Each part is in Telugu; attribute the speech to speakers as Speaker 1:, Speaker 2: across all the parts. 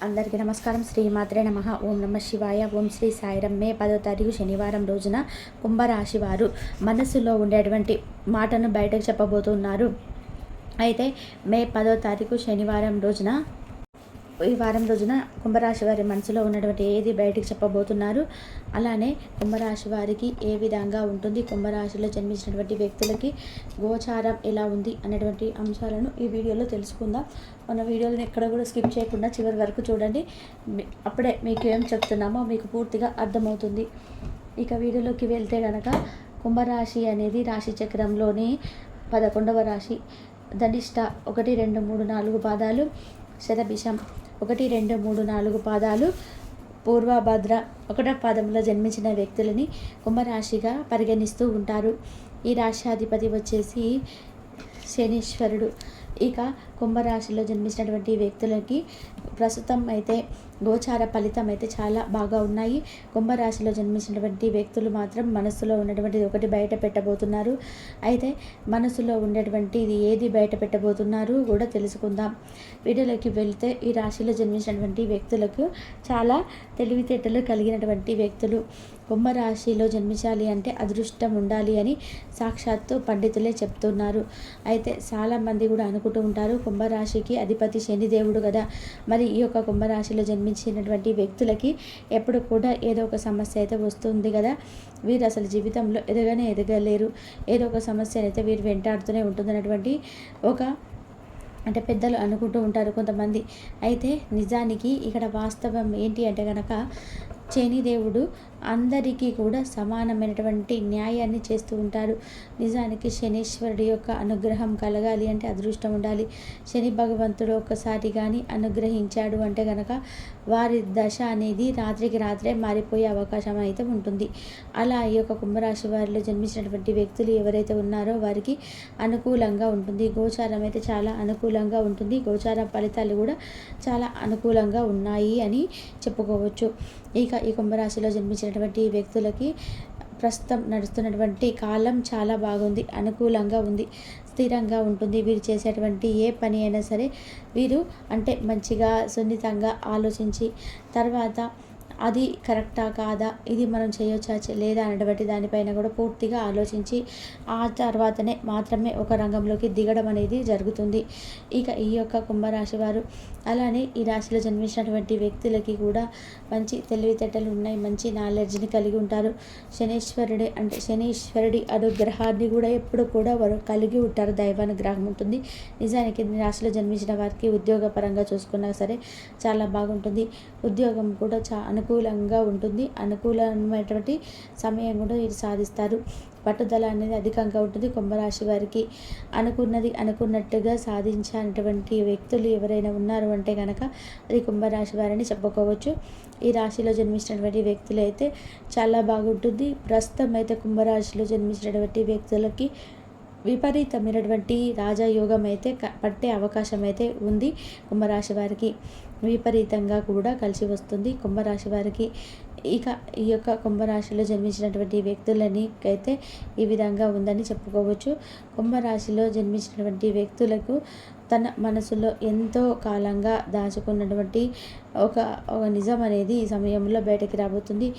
Speaker 1: అందరికీ నమస్కారం. శ్రీమాత్రే నమః. ఓం నమ శివాయ. ఓం శ్రీ సాయిరం. మే 10వ తారీఖు శనివారం రోజున కుంభరాశి వారు మనస్సులో ఉండేటువంటి మాటను బయటకు చెప్పబోతున్నారు. అయితే మే 10వ తారీఖు శనివారం రోజున ఈ వారం రోజున కుంభరాశి వారి మనసులో ఉన్నటువంటి ఏది బయటికి చెప్పబోతున్నారు. అలానే కుంభరాశి వారికి ఏ విధంగా ఉంటుంది, కుంభరాశిలో జన్మించినటువంటి వ్యక్తులకి గోచారం ఎలా ఉంది అనేటువంటి అంశాలను ఈ వీడియోలో తెలుసుకుందాం. మన వీడియోలను ఎక్కడ కూడా స్కిప్ చేయకుండా చివరి వరకు చూడండి. అప్పుడే మీకు ఏం చెప్తున్నామో మీకు పూర్తిగా అర్థమవుతుంది. ఇక వీడియోలోకి వెళ్తే కనుక కుంభరాశి అనేది రాశి చక్రంలోని 11వ రాశి. ధనిష్ట 1, 2, 3, 4 పాదాలు, శతభిషం 1, 2, 3, 4 పాదాలు, పూర్వభద్ర 1వ పాదంలో జన్మించిన వ్యక్తులని కుంభరాశిగా పరిగణిస్తూ ఉంటారు. ఈ రాశ్యాధిపతి వచ్చేసి శనీశ్వరుడు. ఇక కుంభరాశిలో జన్మించినటువంటి వ్యక్తులకి ప్రస్తుతం అయితే గోచార ఫలితం అయితే చాలా బాగా ఉన్నాయి. కుంభరాశిలో జన్మించినటువంటి వ్యక్తులు మాత్రం మనసులో ఉన్నటువంటిది ఒకటి బయట పెట్టబోతున్నారు. అయితే మనసులో ఉండేటువంటిది ఏది బయట పెట్టబోతున్నారు కూడా తెలుసుకుందాం. వీడియోలోకి వెళ్తే ఈ రాశిలో జన్మించినటువంటి వ్యక్తులకు చాలా తెలివితేటలు కలిగినటువంటి వ్యక్తులు. కుంభరాశిలో జన్మించాలి అంటే అదృష్టం ఉండాలి అని సాక్షాత్తు పండితులే చెప్తున్నారు. అయితే చాలామంది కూడా అనుకుంటూ ఉంటారు, కుంభరాశికి అధిపతి శనిదేవుడు కదా, మరి ఈ యొక్క కుంభరాశిలో జన్మించినటువంటి వ్యక్తులకి ఎప్పుడు కూడా ఏదో ఒక సమస్య అయితే వస్తుంది కదా, వీరు అసలు జీవితంలో ఎదగలేరు, ఏదో ఒక సమస్య అయితే వీరు వెంటాడుతూనే ఉంటుందన్నటువంటి అంటే పెద్దలు అనుకుంటూ ఉంటారు కొంతమంది. అయితే నిజానికి ఇక్కడ వాస్తవం ఏంటి అంటే కనుక శనిదేవుడు అందరికీ కూడా సమానమైనటువంటి న్యాయాన్ని చేస్తూ ఉంటారు. నిజానికి శనీశ్వరుడి యొక్క అనుగ్రహం కలగాలి అంటే అదృష్టం ఉండాలి. శని భగవంతుడు ఒక్కసారి కానీ అనుగ్రహించాడు అంటే కనుక వారి దశ అనేది రాత్రికి రాత్రే మారిపోయే అవకాశం అయితే ఉంటుంది. అలా ఈ యొక్క కుంభరాశి వారిలో జన్మించినటువంటి వ్యక్తులు ఎవరైతే ఉన్నారో వారికి అనుకూలంగా ఉంటుంది. గోచారం అయితే చాలా అనుకూలంగా ఉంటుంది. గోచార ఫలితాలు కూడా చాలా అనుకూలంగా ఉన్నాయి అని చెప్పుకోవచ్చు. ఇక ఈ కుంభరాశిలో జన్మించినటువంటి వ్యక్తులకి ప్రస్తుతం నడుస్తున్నటువంటి కాలం చాలా బాగుంది, అనుకూలంగా ఉంది, స్థిరంగా ఉంటుంది. వీరు చేసేటువంటి ఏ పని అయినా సరే వీరు అంటే మంచిగా సున్నితంగా ఆలోచించి తర్వాత అది కరెక్టా కాదా, ఇది మనం చేయొచ్చా లేదా అనేటువంటి దానిపైన కూడా పూర్తిగా ఆలోచించి ఆ తర్వాతనే మాత్రమే ఒక రంగంలోకి దిగడం అనేది జరుగుతుంది. ఇక ఈ యొక్క కుంభరాశి వారు అలానే ఈ రాశిలో జన్మించినటువంటి వ్యక్తులకి కూడా మంచి తెలివితేటలు ఉన్నాయి, మంచి నాలెడ్జ్ని కలిగి ఉంటారు. శనీశ్వరుడి అనుగ్రహాన్ని కూడా ఎప్పుడు కూడా వారు కలిగి ఉంటారు. దైవానుగ్రహం ఉంటుంది. నిజానికి ఈ రాశిలో జన్మించిన వారికి ఉద్యోగపరంగా చూసుకున్నా సరే చాలా బాగుంటుంది. ఉద్యోగం కూడా అనుకూలంగా ఉంటుంది. అనుకూలమైనటువంటి సమయం కూడా వీరు సాధిస్తారు. పట్టుదల అనేది అధికంగా ఉంటుంది. కుంభరాశి వారికి అనుకున్నది అనుకున్నట్టుగా సాధించినటువంటి వ్యక్తులు ఎవరైనా ఉన్నారు అంటే కనుక అది కుంభరాశి వారని చెప్పుకోవచ్చు. ఈ రాశిలో జన్మించినటువంటి వ్యక్తులు అయితే చాలా బాగుంటుంది. ప్రస్తుతం అయితే కుంభరాశిలో జన్మించినటువంటి వ్యక్తులకి విపరీతమైనటువంటి రాజయోగం అయితే పట్టే అవకాశం అయితే ఉంది. కుంభరాశి వారికి విపరీతంగా కూడా కలిసి వస్తుంది కుంభరాశి వారికి. ఇక ఈ యొక్క కుంభరాశిలో జన్మించినటువంటి వ్యక్తులని అయితే ఈ విధంగా ఉందని చెప్పుకోవచ్చు. కుంభరాశిలో జన్మించినటువంటి వ్యక్తులకు తన మనసులో ఎంతో కాలంగా దాచుకున్నటువంటి ఒక నిజం అనేది ఈ సమయంలో బయటకి రాబోతుంది.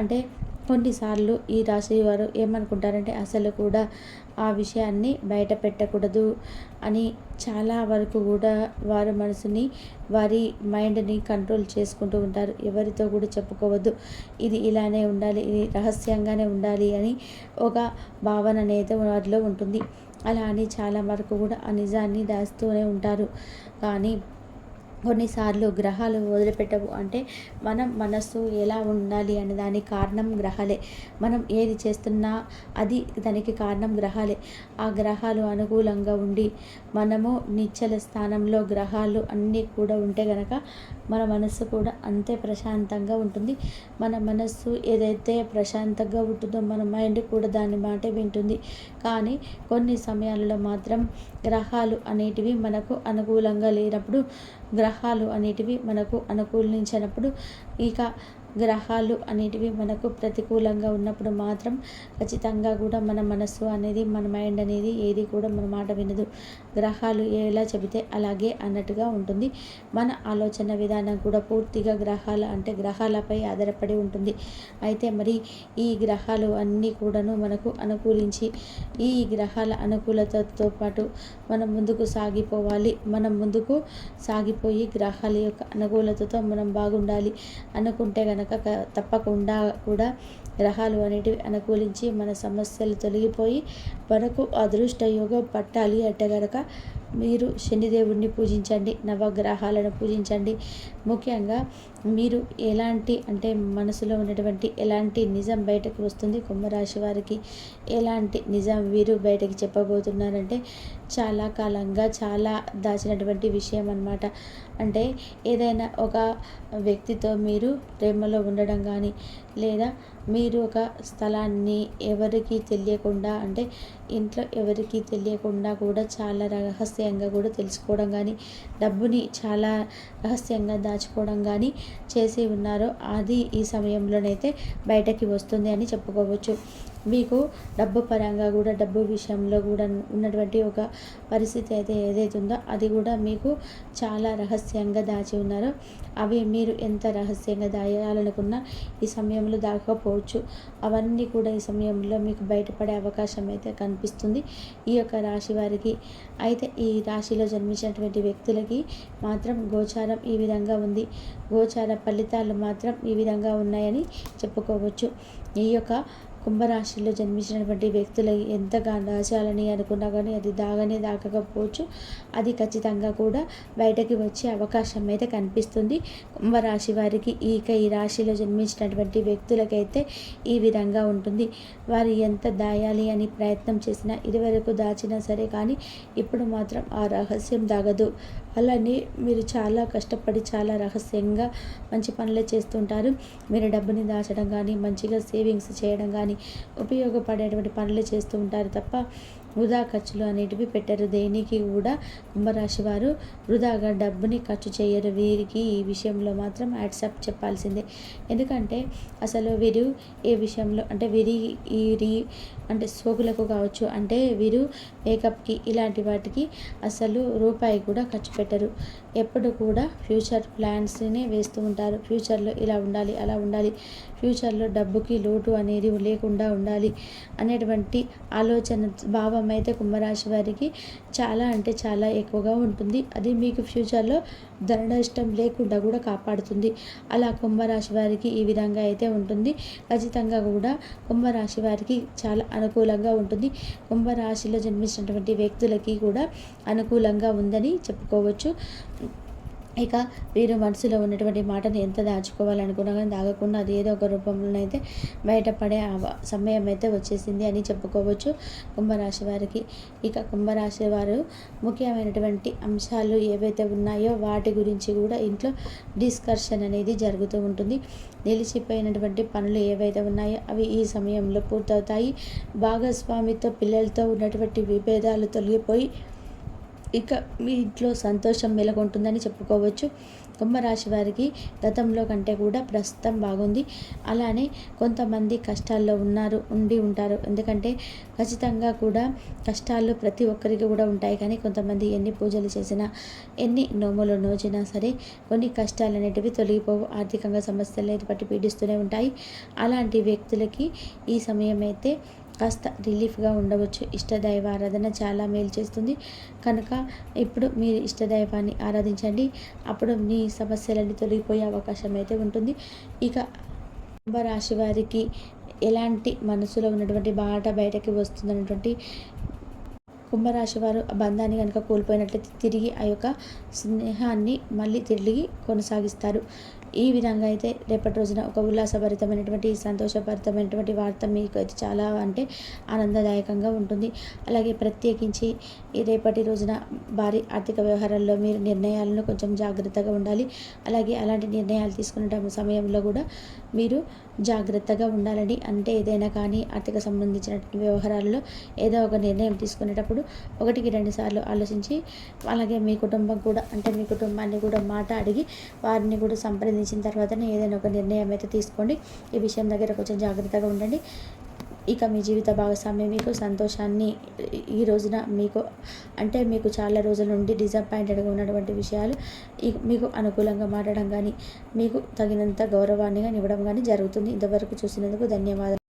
Speaker 1: అంటే కొన్నిసార్లు ఈ రాశి వారు ఏమనుకుంటారంటే అసలు కూడా ఆ విషయాన్ని బయట పెట్టకూడదు అని చాలా వరకు కూడా వారి మనసుని వారి మైండ్ని కంట్రోల్ చేసుకుంటూ ఉంటారు. ఎవరితో కూడా చెప్పుకోవద్దు, ఇది ఇలానే ఉండాలి, ఇది రహస్యంగానే ఉండాలి అని ఒక భావన అనేది వారిలో ఉంటుంది. అలా అని చాలా వరకు కూడా ఆ నిజాన్ని దాస్తూనే ఉంటారు. కానీ కొన్నిసార్లు గ్రహాలు వదిలిపెట్టవు. అంటే మనం మనస్సు ఎలా ఉండాలి అనే దానికి కారణం గ్రహాలే. మనం ఏది చేస్తున్నా అది దానికి కారణం గ్రహాలే. ఆ గ్రహాలు అనుకూలంగా ఉండి మనము నిశ్చల స్థానంలో గ్రహాలు అన్నీ కూడా ఉంటే గనక మన మనస్సు కూడా అంతే ప్రశాంతంగా ఉంటుంది. మన మనస్సు ఏదైతే ప్రశాంతంగా ఉంటుందో మన మైండ్ కూడా దాని మాట వింటుంది. కానీ కొన్ని సమయాలలో మాత్రం గ్రహాలు అనేటివి మనకు అనుకూలంగా లేనప్పుడు, గ్రహాలు అనేటివి మనకు అనుకూలించినప్పుడు ఇక గ్రహాలు అనేటివి మనకు ప్రతికూలంగా ఉన్నప్పుడు మాత్రం ఖచ్చితంగా కూడా మన మనస్సు అనేది, మన మైండ్ అనేది ఏది కూడా మన మాట వినదు. గ్రహాలు ఎలా చెబితే అలాగే అన్నట్టుగా ఉంటుంది. మన ఆలోచన విధానం కూడా పూర్తిగా గ్రహాలపై ఆధారపడి ఉంటుంది. అయితే మరి ఈ గ్రహాలు అన్నీ కూడాను మనకు అనుకూలించి, ఈ గ్రహాల అనుకూలతతో పాటు మనం ముందుకు సాగిపోవాలి. మనం ముందుకు సాగిపోయి గ్రహాల యొక్క అనుకూలతతో మనం బాగుండాలి అనుకుంటే గనక తప్పకుండా కూడా గ్రహాలు అనేటివి అనుకూలించి మన సమస్యలు తొలగిపోయి మనకు అదృష్ట యోగం పట్టాలి అంటే గనక మీరు శనిదేవుడిని పూజించండి, నవగ్రహాలను పూజించండి. ముఖ్యంగా మీరు ఎలాంటి అంటే మనసులో ఉన్నటువంటి ఎలాంటి నిజం బయటకు వస్తుంది కుంభరాశి వారికి, ఎలాంటి నిజం వీరు బయటకు చెప్పబోతున్నారంటే చాలా కాలంగా చాలా దాచినటువంటి విషయం అన్నమాట. అంటే ఏదైనా ఒక వ్యక్తితో మీరు ప్రేమలో ఉండడం కానీ, లేదా మీరు ఒక స్థలాన్ని ఎవరికీ తెలియకుండా అంటే ఇంట్లో ఎవరికీ తెలియకుండా కూడా చాలా రహస్యంగా కూడా తెలుసుకోవడం కానీ, డబ్బుని చాలా రహస్యంగా దాచుకోవడం కానీ చేసి ఉన్నారో అది ఈ సమయంలోనైతే బయటకి వస్తుంది అని చెప్పుకోవచ్చు. మీకు డబ్బు పరంగా కూడా, డబ్బు విషయంలో కూడా ఉన్నటువంటి ఒక పరిస్థితి అయితే ఏదైతే ఉందో అది కూడా మీకు చాలా రహస్యంగా దాచి ఉన్నారో అవి మీరు ఎంత రహస్యంగా దాయాలనుకున్నా ఈ సమయంలో దాకపోవచ్చు. అవన్నీ కూడా ఈ సమయంలో మీకు బయటపడే అవకాశం అయితే కనిపిస్తుంది ఈ యొక్క రాశి వారికి. అయితే ఈ రాశిలో జన్మించినటువంటి వ్యక్తులకి మాత్రం గోచారం ఈ విధంగా ఉంది. గోచార ఫలితాలు మాత్రం ఈ విధంగా ఉన్నాయని చెప్పుకోవచ్చు. ఈ యొక్క కుంభరాశిలో జన్మించినటువంటి వ్యక్తులు ఎంతగా దాచాలని అనుకున్నా కానీ అది దాగకపోవచ్చు. అది ఖచ్చితంగా కూడా బయటకి వచ్చే అవకాశం అయితే కనిపిస్తుంది కుంభరాశి వారికి. ఈ రాశిలో జన్మించినటువంటి వ్యక్తులకైతే ఈ విధంగా ఉంటుంది. వారు ఎంత దాయాలి అని ప్రయత్నం చేసినా, ఇదివరకు దాచినా సరే కానీ ఇప్పుడు మాత్రం ఆ రహస్యం దాగదు. అలానే మీరు చాలా కష్టపడి చాలా రహస్యంగా మంచి పనులే చేస్తుంటారు. మీరు డబ్బుని దాచడం కానీ, మంచిగా సేవింగ్స్ చేయడం కానీ, ఉపయోగపడేటువంటి పనులు చేస్తూ ఉంటారు తప్ప వృధా ఖర్చులు అనేటివి పెట్టరు. దేనికి కూడా కుంభరాశి వారు వృధాగా డబ్బుని ఖర్చు చేయరు. వీరికి ఈ విషయంలో మాత్రం యాడ్సప్ చెప్పాల్సిందే. ఎందుకంటే అసలు వీరు ఏ విషయంలో అంటే వీరి అంటే సోకులకు కావచ్చు, అంటే వీరు మేకప్కి ఇలాంటి వాటికి అసలు రూపాయి కూడా ఖర్చు పెట్టరు. ఎప్పుడు కూడా ఫ్యూచర్ ప్లాన్స్నే వేస్తూ ఉంటారు. ఫ్యూచర్లో ఇలా ఉండాలి, అలా ఉండాలి, ఫ్యూచర్లో డబ్బుకి లోటు అనేది లేకుండా ఉండాలి అనేటువంటి ఆలోచన భావం అయితే కుంభరాశి వారికి చాలా అంటే చాలా ఎక్కువగా ఉంటుంది. అది మీకు ఫ్యూచర్లో ధన నష్టం లేకుండా కూడా కాపాడుతుంది. అలా కుంభరాశి వారికి ఈ విధంగా అయితే ఉంటుంది. ఖచ్చితంగా కూడా కుంభరాశి వారికి చాలా అనుకూలంగా ఉంటుంది. కుంభరాశిలో జన్మించినటువంటి వ్యక్తులకి కూడా అనుకూలంగా ఉందని చెప్పుకోవచ్చు. ఇక వీరు మనసులో ఉన్నటువంటి మాటను ఎంత దాచుకోవాలనుకున్నా కానీ దాగకుండా అది ఏదో ఒక రూపంలోనైతే బయటపడే సమయం అయితే వచ్చేసింది అని చెప్పుకోవచ్చు కుంభరాశి వారికి. ఇక కుంభరాశి వారు ముఖ్యమైనటువంటి అంశాలు ఏవైతే ఉన్నాయో వాటి గురించి కూడా ఇంట్లో డిస్కషన్ అనేది జరుగుతూ ఉంటుంది. నిలిచిపోయినటువంటి పనులు ఏవైతే ఉన్నాయో అవి ఈ సమయంలో పూర్తవుతాయి. భాగస్వామితో పిల్లలతో ఉన్నటువంటి విభేదాలు తొలగిపోయి ఇక మీ ఇంట్లో సంతోషం నెలకొంటుందని చెప్పుకోవచ్చు. కుంభరాశి వారికి గతంలో కంటే కూడా ప్రస్తుతం బాగుంది. అలానే కొంతమంది కష్టాల్లో ఉండి ఉంటారు. ఎందుకంటే ఖచ్చితంగా కూడా కష్టాలు ప్రతి ఒక్కరికి కూడా ఉంటాయి. కానీ కొంతమంది ఎన్ని పూజలు చేసినా, ఎన్ని నోములు నోచినా సరే కొన్ని కష్టాలు అనేటివి తొలగిపోవు. ఆర్థికంగా సమస్యలు పట్టి పీడిస్తూనే ఉంటాయి. అలాంటి వ్యక్తులకి ఈ సమయం అయితే కాస్త రిలీఫ్గా ఉండవచ్చు. ఇష్టదైవ ఆరాధన చాలా మేలు చేస్తుంది కనుక ఇప్పుడు మీరు ఇష్టదైవాన్ని ఆరాధించండి. అప్పుడు మీ సమస్యలన్నీ తొలగిపోయే అవకాశం అయితే ఉంటుంది. ఇక కుంభరాశి వారికి ఎలాంటి మనసులో ఉన్నటువంటి బాట బయటకి వస్తుందన్నటువంటి కుంభరాశి వారు ఆ బంధాన్ని కనుక కోల్పోయినట్లయితే తిరిగి ఆ యొక్క స్నేహాన్ని మళ్ళీ తిరిగి కొనసాగిస్తారు. ఈ విధంగా అయితే రేపటి రోజున ఒక ఉల్లాసభరితమైనటువంటి సంతోషభరితమైనటువంటి వార్త మీకు అయితే చాలా అంటే ఆనందదాయకంగా ఉంటుంది. అలాగే ప్రత్యేకించి ఈ రేపటి రోజున భారీ ఆర్థిక వ్యవహారాల్లో మీరు నిర్ణయాలను కొంచెం జాగ్రత్తగా ఉండాలి. అలాగే అలాంటి నిర్ణయాలు తీసుకునే సమయంలో కూడా మీరు జాగ్రత్తగా ఉండాలని, అంటే ఏదైనా కానీ ఆర్థిక సంబంధించిన వ్యవహారాల్లో ఏదో ఒక నిర్ణయం తీసుకునేటప్పుడు 1-2 సార్లు ఆలోచించి, అలాగే మీ కుటుంబం కూడా అంటే మీ కుటుంబాన్ని కూడా మాట అడిగి వారిని కూడా సంప్రదించి పరిశీలించిన తర్వాతనే ఏదైనా ఒక నిర్ణయం అయితే తీసుకోండి. ఈ విషయం దగ్గర కొంచెం జాగ్రత్తగా ఉండండి. ఇక మీ జీవిత భాగస్వామి మీకు సంతోషాన్ని ఈ రోజున మీకు చాలా రోజుల నుండి డిసప్పాయింటెడ్గా ఉన్నటువంటి విషయాలు మీకు అనుకూలంగా మారడం కానీ, మీకు తగినంత గౌరవాన్ని కానీ ఇవ్వడం కానీ జరుగుతుంది. ఇంతవరకు చూసినందుకు ధన్యవాదాలు.